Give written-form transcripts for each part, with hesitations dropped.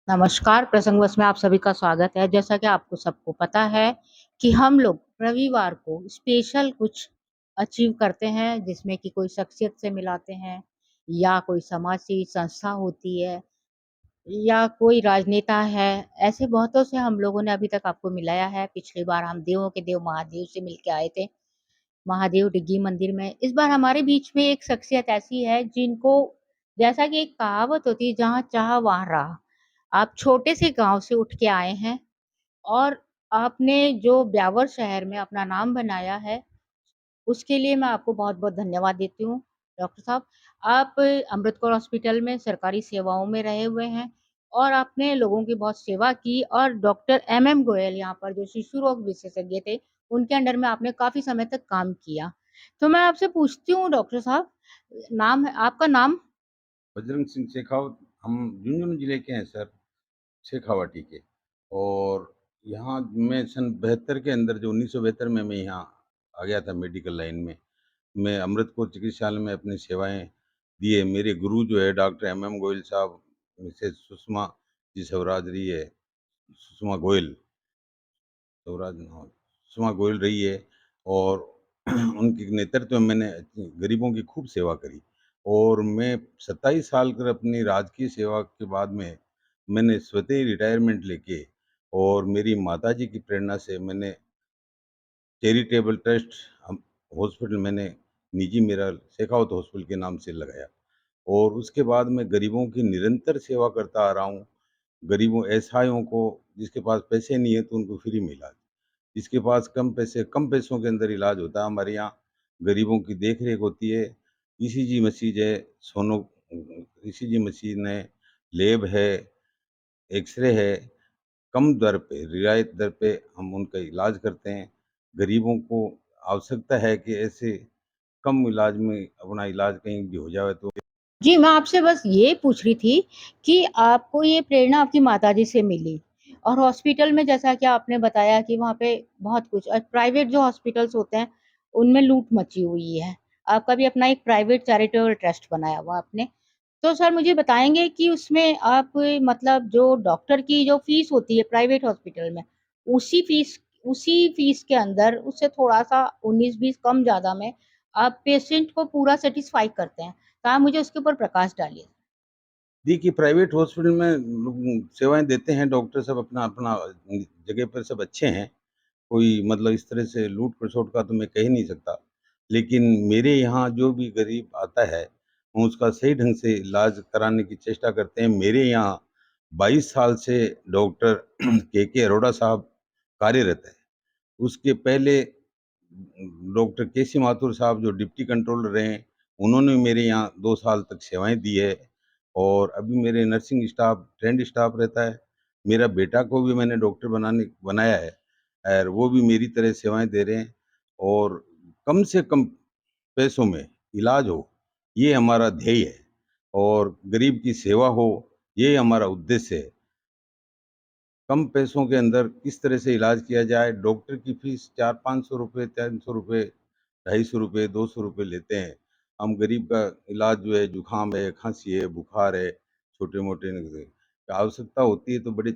नमस्कार, प्रसंगवश में आप सभी का स्वागत है। जैसा कि आपको सबको पता है कि हम लोग रविवार को स्पेशल कुछ अचीव करते हैं, जिसमें कि कोई शख्सियत से मिलाते हैं या कोई समाज सेवी संस्था होती है या कोई राजनेता है। ऐसे बहुतों से हम लोगों ने अभी तक आपको मिलाया है। पिछली बार हम देवों के देव महादेव से मिल के आए थे, महादेव डिग्गी मंदिर में। इस बार हमारे बीच में एक शख्सियत ऐसी है जिनको, जैसा कि एक कहावत होती है, जहाँ चाह वहाँ राह। आप छोटे से गांव से उठ के आए हैं और आपने जो ब्यावर शहर में अपना नाम बनाया है, उसके लिए मैं आपको बहुत-बहुत धन्यवाद देती हूँ, डॉक्टर साहब। आप अमृत कौर हॉस्पिटल में सरकारी सेवाओं में रहे हुए हैं और आपने लोगों की बहुत सेवा की और डॉक्टर एमएम गोयल यहाँ पर जो शिशु रोग विशेषज्ञ थे, उनके अंडर में आपने काफ़ी समय तक काम किया। तो मैं आपसे पूछती हूँ डॉक्टर साहब, नाम है आपका नाम? बजरंग सिंह शेखावत। हम झुंझुनू जिले के हैं सर, शेखावाटी के। और यहाँ मैं सन 72 के अंदर, जो 1972 में मैं यहाँ आ गया था मेडिकल लाइन में। मैं अमृतपुर चिकित्सालय में अपनी सेवाएं दिए। मेरे गुरु जो है डॉक्टर एम गोयल साहब, मिसेज सुषमा जी स्वराज रही है, सुषमा गोयल, स्वराज हाँ, सुषमा गोयल रही है। और उनके नेतृत्व में मैंने गरीबों की खूब सेवा करी। और मैं 27 साल कर अपनी राजकीय सेवा के बाद में मैंने स्वतः ही रिटायरमेंट लेके, और मेरी माताजी की प्रेरणा से मैंने चैरिटेबल ट्रस्ट हॉस्पिटल मैंने निजी मेरा शेखावत हॉस्पिटल के नाम से लगाया। और उसके बाद मैं गरीबों की निरंतर सेवा करता आ रहा हूँ। गरीबों असहायों को, जिसके पास पैसे नहीं है तो उनको फ्री में इलाज, जिसके पास कम पैसों के अंदर इलाज होता है। हमारे यहाँ गरीबों की देख रेख होती है। ईसीजी मशीन है, सोनो ईसीजी मशीन है, लैब है, एक्सरे है। कम दर पे, रियायत दर पे हम उनका इलाज करते हैं। गरीबों को आवश्यकता है कि ऐसे कम इलाज में अपना इलाज कहीं भी हो जाए तो। जी, मैं आपसे बस ये पूछ रही थी कि आपको ये प्रेरणा आपकी माताजी से मिली और हॉस्पिटल में जैसा कि आपने बताया कि वहाँ पे बहुत कुछ प्राइवेट जो हॉस्पिटल्स होते हैं, उनमें लूट मची हुई है। आपका भी अपना एक प्राइवेट चैरिटेबल ट्रस्ट बनाया हुआ आपने। तो सर मुझे बताएँगे कि उसमें आप मतलब जो डॉक्टर की जो फ़ीस होती है प्राइवेट हॉस्पिटल में, उसी फ़ीस के अंदर उससे थोड़ा-सा 19-20 कम ज़्यादा में आप पेशेंट को पूरा सैटिस्फाई करते हैं। तो आप मुझे उसके ऊपर प्रकाश डालिए। देखिए, प्राइवेट हॉस्पिटल में सेवाएँ देते हैं डॉक्टर सब, अपना-अपना जगह पर सब अच्छे हैं। कोई मतलब इस तरह से लूट-खसोट का तो मैं कह ही नहीं सकता। लेकिन मेरे यहाँ जो भी गरीब आता है, हम उसका सही ढंग से इलाज कराने की चेष्टा करते हैं। मेरे यहाँ 22 साल से डॉक्टर के अरोड़ा साहब कार्यरत हैं। उसके पहले डॉक्टर केसी माथुर साहब, जो डिप्टी कंट्रोलर रहे हैं, उन्होंने मेरे यहाँ 2 साल तक सेवाएँ दी है। और अभी मेरे नर्सिंग स्टाफ, ट्रेंड स्टाफ रहता है। मेरा बेटा को भी मैंने डॉक्टर बनाया है, और वो भी मेरी तरह सेवाएँ दे रहे हैं। और कम से कम पैसों में इलाज हो, ये हमारा ध्येय है। और गरीब की सेवा हो, ये हमारा उद्देश्य है। कम पैसों के अंदर किस तरह से इलाज किया जाए। डॉक्टर की फीस 400-500 रुपये, 300 रुपये, 250 रुपये, 200 रुपये लेते हैं। हम गरीब का इलाज जो है, जुकाम है, खांसी है, बुखार है, छोटे-मोटे आवश्यकता होती है तो बड़े।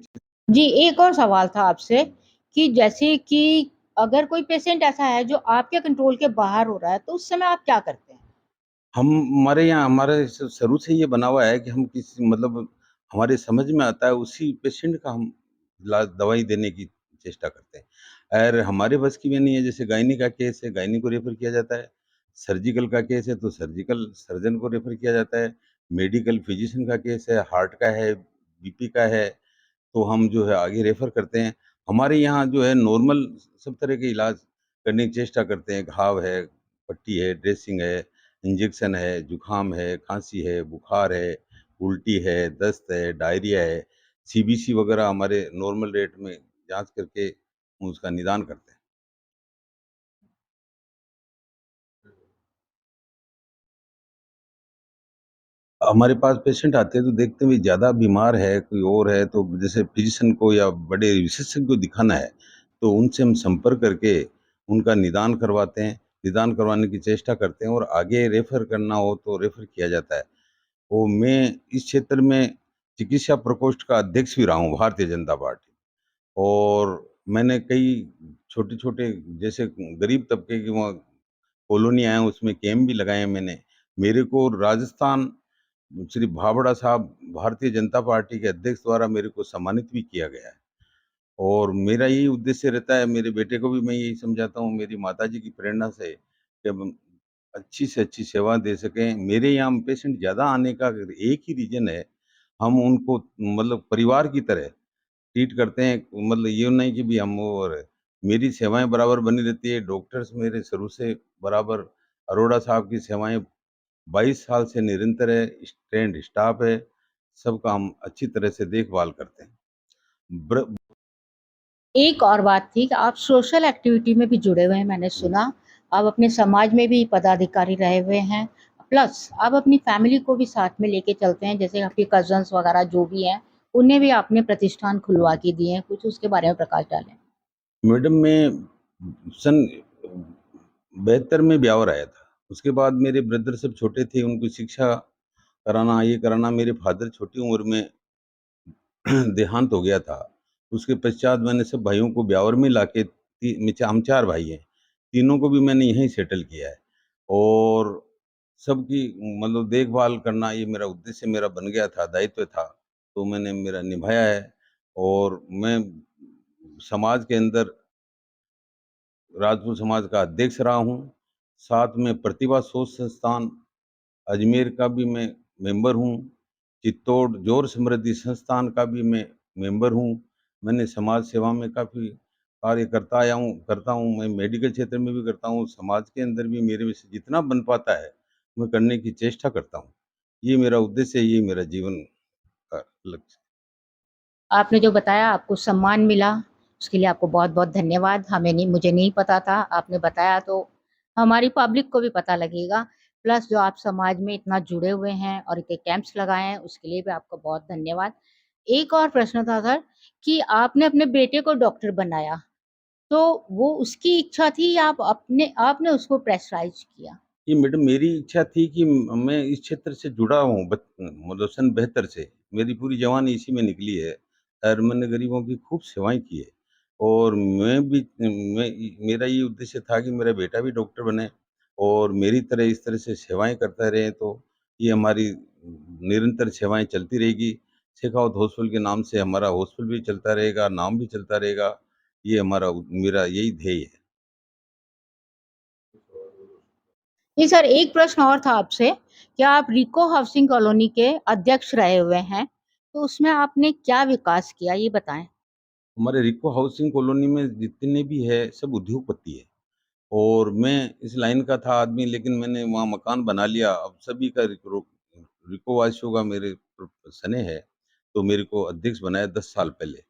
जी, एक और सवाल था आपसे कि जैसे कि अगर कोई पेशेंट ऐसा है जो आपके कंट्रोल के बाहर हो रहा है, तो उस समय आप क्या करते हैं? हम हमारे यहाँ हमारे शुरू से ये बना हुआ है कि हम किसी मतलब हमारे समझ में आता है उसी पेशेंट का हम इलाज दवाई देने की चेष्टा करते हैं। और हमारे बस की भी नहीं है। जैसे गायनी का केस है, गायनी को रेफर किया जाता है। सर्जिकल का केस है तो सर्जिकल सर्जन को रेफर किया जाता है। मेडिकल फिजिशियन का केस है, हार्ट का है, बीपी का है, तो हम जो है आगे रेफर करते हैं। हमारे यहाँ जो है नॉर्मल सब तरह के इलाज करने की चेष्टा करते हैं। घाव है, पट्टी है, ड्रेसिंग है, इंजेक्शन है, जुकाम है, खांसी है, बुखार है, उल्टी है, दस्त है, डायरिया है, सीबीसी वगैरह हमारे नॉर्मल रेट में जांच करके उसका निदान करते हैं। हमारे पास पेशेंट आते हैं तो देखते हैं भी ज़्यादा बीमार है, कोई और है, तो जैसे फिजिशियन को या बड़े विशेषज्ञ को दिखाना है, तो उनसे हम संपर्क करके उनका निदान करवाते हैं। निदान करवाने की चेष्टा करते हैं और आगे रेफ़र करना हो तो रेफ़र किया जाता है। तो मैं इस क्षेत्र में चिकित्सा प्रकोष्ठ का अध्यक्ष भी रहा हूँ भारतीय जनता पार्टी। और मैंने कई छोटे-छोटे जैसे गरीब तबके की वहाँ कॉलोनियाँ हैं, उसमें कैंप भी लगाए हैं मैंने। मेरे को राजस्थान श्री भाभड़ा साहब भारतीय जनता पार्टी के अध्यक्ष द्वारा मेरे को सम्मानित भी किया गया है। और मेरा यही उद्देश्य रहता है, मेरे बेटे को भी मैं यही समझाता हूँ, मेरी माताजी की प्रेरणा से कि हम अच्छी से अच्छी सेवा दे सकें। मेरे यहाँ पेशेंट ज़्यादा आने का एक ही रीज़न है, हम उनको मतलब परिवार की तरह ट्रीट करते हैं। मतलब ये नहीं कि भी हम वो और मेरी सेवाएँ बराबर बनी रहती है, डॉक्टर्स मेरे शुरू से बराबर अरोड़ा साहब की सेवाएँ 22 साल से निरंतर है, ट्रेन्ड स्टाफ है, सबका हम अच्छी तरह से देखभाल करते हैं। ब्र एक और बात थी कि आप सोशल एक्टिविटी में भी जुड़े हुए हैं, मैंने सुना। आप अपने समाज में भी पदाधिकारी रहे हुए हैं, प्लस आप अपनी फैमिली को भी साथ में लेके चलते हैं, जैसे आपके कज़न्स वगैरह जो भी हैं, उन्हें भी आपने प्रतिष्ठान खुलवा के दिए हैं। कुछ उसके बारे में प्रकाश डालें। मैडम मैं सन 72 में ब्यावर आया था। उसके बाद मेरे ब्रदर सब छोटे थे, उनको शिक्षा कराना, ये कराना, मेरे फादर छोटी उम्र में देहांत हो गया था। उसके पश्चात मैंने सब भाइयों को ब्यावर में लाके हम 4 भाई हैं, तीनों को भी मैंने यहीं सेटल किया है। और सबकी मतलब देखभाल करना ये मेरा उद्देश्य मेरा बन गया था, दायित्व था, तो मैंने मेरा निभाया है। और मैं समाज के अंदर राजपूत समाज का अध्यक्ष रहा हूँ। साथ में प्रतिभा शोध संस्थान अजमेर का भी मैं मेंबर हूँ। चित्तौड़ जौर समृद्धि संस्थान का भी मैं मेंबर हूँ। मैंने समाज सेवा में काफ़ी कार्य करता हूँ। मैं मेडिकल क्षेत्र में भी करता हूँ, समाज के अंदर भी मेरे में से जितना बन पाता है, मैं करने की चेष्टा करता हूँ। ये मेरा उद्देश्य है, ये मेरा जीवन का लक्ष्य। आपने जो बताया आपको सम्मान मिला, उसके लिए आपको बहुत-बहुत धन्यवाद। मुझे नहीं पता था, आपने बताया तो हमारी पब्लिक को भी पता लगेगा। प्लस जो आप समाज में इतना जुड़े हुए हैं और इतने कैंप्स लगाए हैं, उसके लिए भी आपका बहुत धन्यवाद। एक और प्रश्न था सर कि आपने अपने बेटे को डॉक्टर बनाया, तो वो उसकी इच्छा थी या आप अपने आपने उसको प्रेशराइज़ किया? जी, मैडम मेरी इच्छा थी कि मैं इस क्षेत्र से जुड़ा हूँ मतलब सन 72 से। मेरी पूरी जवानी इसी में निकली है और मैंने गरीबों की खूब सेवाएँ की है। और मेरा ये उद्देश्य था कि मेरा बेटा भी डॉक्टर बने और मेरी तरह इस तरह से सेवाएँ करता रहे, तो ये हमारी निरंतर सेवाएँ चलती रहेगी। शेखावत हॉस्पिटल के नाम से हमारा हॉस्पिटल भी चलता रहेगा, नाम भी चलता रहेगा। ये मेरा यही ध्येय है। जी सर, एक प्रश्न और था आपसे, क्या आप रिको हाउसिंग कॉलोनी के अध्यक्ष रहे हुए हैं, तो उसमें आपने क्या विकास किया ये बताएँ? हमारे रिको हाउसिंग कॉलोनी में जितने भी है सब उद्योगपति है। और मैं इस लाइन का था आदमी, लेकिन मैंने वहाँ मकान बना लिया। अब सभी का रिको वासियों का मेरे स्नेह है, तो मेरे को अध्यक्ष बनाया 10 साल पहले।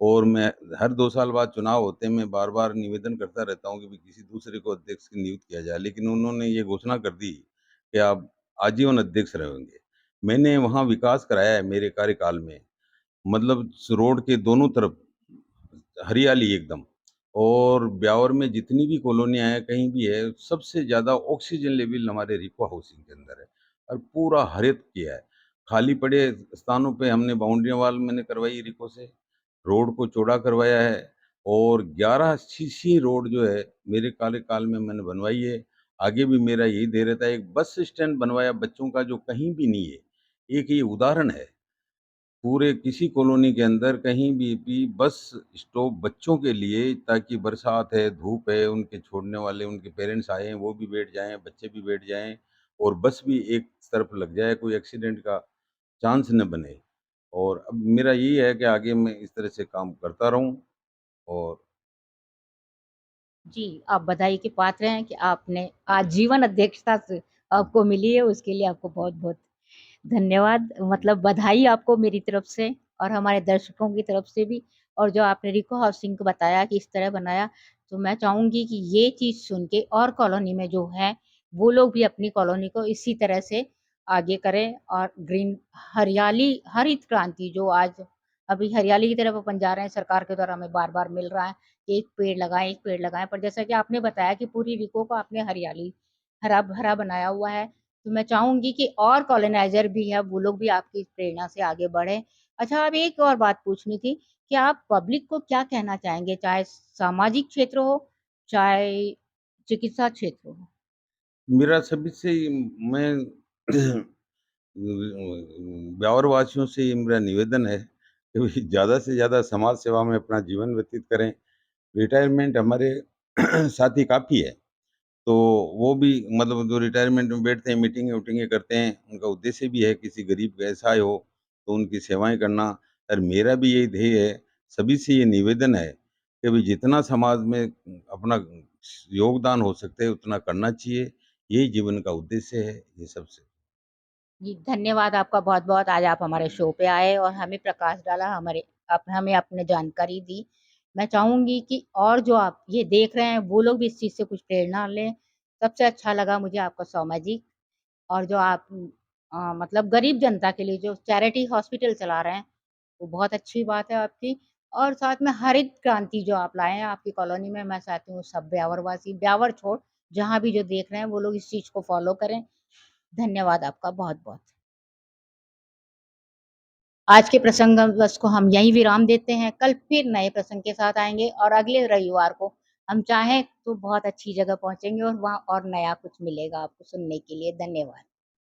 और मैं हर 2 साल बाद चुनाव होते हैं, मैं बार-बार निवेदन करता रहता हूँ कि भई किसी दूसरे को अध्यक्ष की नियुक्त किया जाए, लेकिन उन्होंने ये घोषणा कर दी कि आप आजीवन अध्यक्ष रहेंगे। मैंने वहाँ विकास कराया है मेरे कार्यकाल में। मतलब रोड के दोनों तरफ हरियाली एकदम। और ब्यावर में जितनी भी कॉलोनियाँ हैं, कहीं भी है, सबसे ज़्यादा ऑक्सीजन लेवल हमारे रिको हाउसिंग के अंदर है और पूरा हरित किया है। खाली पड़े स्थानों पे हमने बाउंड्री वॉल मैंने करवाई रिको से, रोड को चौड़ा करवाया है। और 11 सीसी रोड जो है मेरे कार्यकाल में मैंने बनवाई है। आगे भी मेरा यही ध्येय रहता है। एक बस स्टैंड बनवाया बच्चों का जो कहीं भी नहीं है। एक ये उदाहरण है। पूरे किसी कॉलोनी के अंदर कहीं भी बस स्टॉप बच्चों के लिए, ताकि बरसात है, धूप है, उनके छोड़ने वाले उनके पेरेंट्स आए हैं, वो भी बैठ जाएँ, बच्चे भी बैठ जाएँ और बस भी एक तरफ लग जाए, कोई एक्सीडेंट का चांस न बने। और अब मेरा यही है कि आगे मैं इस तरह से काम करता रहूँ। और जी, आप बधाई के पात्र हैं कि आपने आजीवन अध्यक्षता से आपको मिली है, उसके लिए आपको बहुत-बहुत धन्यवाद। मतलब बधाई आपको मेरी तरफ से और हमारे दर्शकों की तरफ से भी। और जो आपने रिको हाउसिंग को बताया कि इस तरह बनाया, तो मैं चाहूँगी कि ये चीज़ सुन के और कॉलोनी में जो है, वो लोग भी अपनी कॉलोनी को इसी तरह से आगे करें और ग्रीन हरियाली हरित क्रांति जो आज अभी हरियाली की तरफ अपन जा रहे हैं, सरकार के द्वारा हमें बार-बार मिल रहा है, कि एक पेड़ लगाएँ, एक पेड़ लगाएँ। पर जैसा कि आपने बताया कि पूरी रिको को आपने हरा-भरा बनाया हुआ है, तो मैं चाहूँगी कि और कॉलोनाइज़र भी है, वो लोग भी आपकी प्रेरणा से आगे बढ़ें। अच्छा, अब एक और बात पूछनी थी कि आप पब्लिक को क्या कहना चाहेंगे, चाहे सामाजिक क्षेत्र हो, चाहे चिकित्सा क्षेत्र हो? मेरा सभी से मैं ब्यावर वासियों से ये मेरा निवेदन है कि भाई ज़्यादा से ज़्यादा समाज सेवा में अपना जीवन व्यतीत करें। रिटायरमेंट हमारे साथी काफ़ी है, तो वो भी मतलब जो रिटायरमेंट में बैठते हैं, मीटिंगें-वूटिंगें करते हैं, उनका उद्देश्य भी है किसी गरीब का असहाय हो, तो उनकी सेवाएँ करना। और मेरा भी यही ध्येय है, सभी से ये निवेदन है कि भई जितना समाज में अपना योगदान हो सकता है उतना करना चाहिए। यही जीवन का उद्देश्य है, ये सबसे। जी, धन्यवाद आपका बहुत-बहुत। आज आप हमारे शो पे आए और हमें प्रकाश डाला, हमें अपनी जानकारी दी। मैं चाहूँगी कि और जो आप ये देख रहे हैं, वो लोग भी इस चीज़ से कुछ प्रेरणा लें। सबसे अच्छा लगा मुझे आपका सामाजिक और जो आप मतलब गरीब जनता के लिए जो चैरिटी हॉस्पिटल चला रहे हैं, वो बहुत अच्छी बात है आपकी। और साथ में हरित क्रांति जो आप लाए हैं आपकी कॉलोनी में, मैं चाहती हूँ सब ब्यावरवासी, ब्यावर छोड़, जहाँ भी जो देख रहे हैं, वो लोग इस चीज़ को फ़ॉलो करें। धन्यवाद आपका बहुत-बहुत। आज के प्रसंग बस को हम यहीं विराम देते हैं। कल फिर नए प्रसंग के साथ आएँगे और अगले रविवार को हम चाहें तो बहुत अच्छी जगह पहुँचेंगे और वहाँ और नया कुछ मिलेगा आपको सुनने के लिए। धन्यवाद।